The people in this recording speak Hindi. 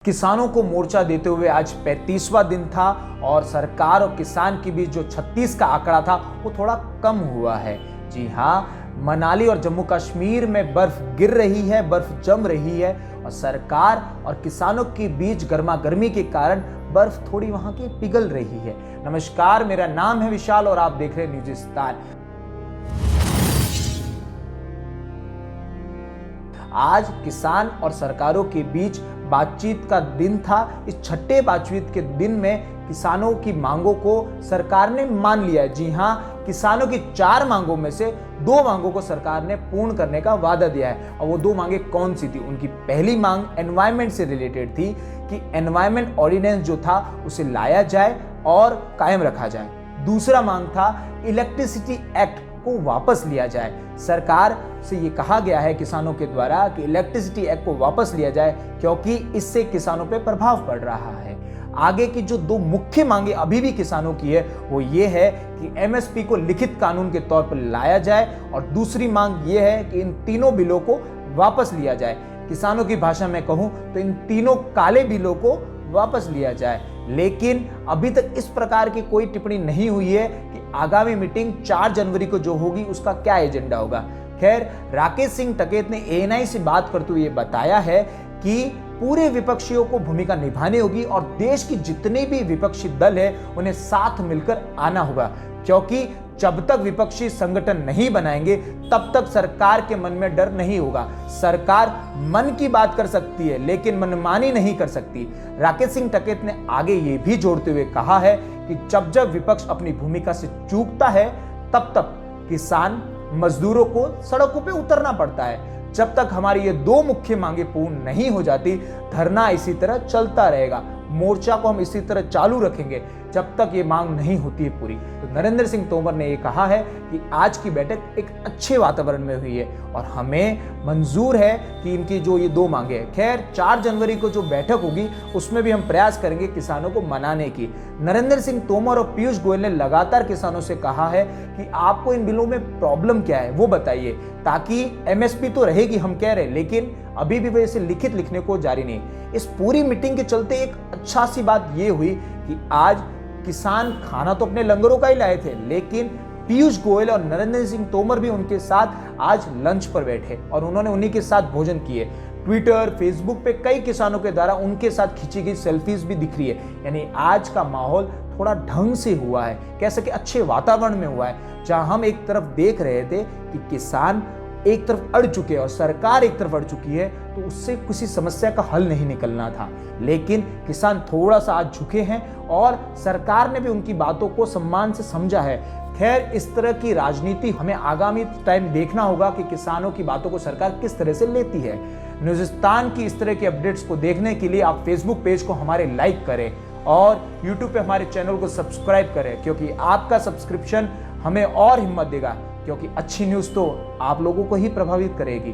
किसानों को मोर्चा देते हुए आज 35वां दिन था और सरकार और किसान के बीच जो 36 का आंकड़ा था वो थोड़ा कम हुआ है। जी हाँ, मनाली और जम्मू कश्मीर में बर्फ गिर रही है, बर्फ जम रही है और सरकार और किसानों के बीच गर्मा गर्मी के कारण बर्फ थोड़ी वहां की पिघल रही है। नमस्कार, मेरा नाम है विशाल और आप देख रहे हैं न्यूज़िस्तान। आज किसान और सरकारों के बीच बातचीत का दिन था। इस छठे बातचीत के दिन में किसानों की मांगों को सरकार ने मान लिया है। जी हाँ, किसानों की 4 मांगों में से 2 मांगों को सरकार ने पूर्ण करने का वादा दिया है। और वो 2 मांगे कौन सी थी? उनकी पहली मांग एनवायरमेंट से रिलेटेड थी कि एनवायरमेंट ऑर्डिनेंस जो था उसे लाया जाए और कायम रखा जाए। दूसरा मांग था इलेक्ट्रिसिटी एक्ट को वापस लिया जाए। सरकार से ये कहा गया है किसानों के द्वारा कि इलेक्ट्रिसिटी एक्ट को वापस लिया जाए क्योंकि इससे किसानों पे प्रभाव पड़ रहा है। आगे की जो 2 मुख्य मांगे अभी भी किसानों की है वो ये है कि एमएसपी को लिखित कानून के तौर पर लाया जाए और दूसरी मांग ये है कि इन तीनों बिलों को वापस लिया जाए। किसानों की भाषा में कहूं तो इन तीनों काले बिलों को वापस लिया जाए। लेकिन अभी तक इस प्रकार की कोई टिप्पणी नहीं हुई है कि आगामी मीटिंग 4 जनवरी को जो होगी उसका क्या एजेंडा होगा। खैर, राकेश सिंह टिकैत ने एएनआई से बात करते हुए बताया है कि पूरे विपक्षियों को भूमिका निभानी होगी और देश की जितने भी विपक्षी दल है उन्हें साथ मिलकर आना होगा, क्योंकि जब तक विपक्षी संगठन नहीं बनाएंगे तब तक सरकार के मन में डर नहीं होगा। सरकार मन की बात कर सकती है लेकिन मनमानी नहीं कर सकती। राकेश सिंह टिकैत ने आगे ये भी जोड़ते हुए कहा है कि जब जब विपक्ष अपनी भूमिका से चूकता है तब तक किसान मजदूरों को सड़कों पे उतरना पड़ता है। जब तक हमारी ये 2 मुख्य मांगे पूर्ण नहीं हो जाती, धरना इसी तरह चलता रहेगा। मोर्चा को हम इसी तरह चालू रखेंगे जब तक ये मांग नहीं होती है पूरी। तो नरेंद्र सिंह तोमर ने ये कहा है कि आज की बैठक एक अच्छे वातावरण में हुई है और हमें मंजूर है कि इनकी जो ये 2 मांगे हैं। खैर, 4 जनवरी को जो बैठक होगी उसमें भी हम प्रयास करेंगे किसानों को मनाने की। नरेंद्र सिंह तोमर और पीयूष गोयल ने लगातार किसानों से कहा है कि आपको इन बिलों में प्रॉब्लम क्या है वो बताइए, ताकि एमएसपी तो रहेगी हम कह रहे हैं, लेकिन अभी भी वे इसे लिखित लिखने को जारी नहीं। इस पूरी मीटिंग के चलते एक अच्छा सी बात ये हुई कि आज किसान खाना तो अपने लंगरों का ही लाए थे, लेकिन पीयूष गोयल और नरेंद्र सिंह तोमर भी उनके साथ आज लंच पर बैठे और उन्होंने उन्हीं के साथ भोजन किए। ट्विटर, फेसबुक पे कई किसानों के द्वारा उनके साथ खींची गई सेल्फीज भी दिख रही है। यानी आज का माहौल थोड़ा ढंग से हुआ है, कह सके अच्छे वातावरण में हुआ है, जहां हम एक तरफ देख रहे थे कि किसान एक तरफ अड़ चुके हैं और सरकार एक तरफ अड़ चुकी है, तो उससे किसी समस्या का हल नहीं निकलना था। लेकिन किसान थोड़ा सा आज झुके हैं और सरकार ने भी उनकी बातों को सम्मान से समझा है। खैर, इस तरह की राजनीति हमें आगामी टाइम देखना होगा कि किसानों की बातों को सरकार किस तरह से लेती है। न्यूज़िस्तान की इस तरह के अपडेट्स को देखने के लिए आप फेसबुक पेज को हमारे लाइक करें और यूट्यूब पे हमारे चैनल को सब्सक्राइब करें, क्योंकि आपका सब्सक्रिप्शन हमें और हिम्मत देगा, क्योंकि अच्छी न्यूज़ तो आप लोगों को ही प्रभावित करेगी।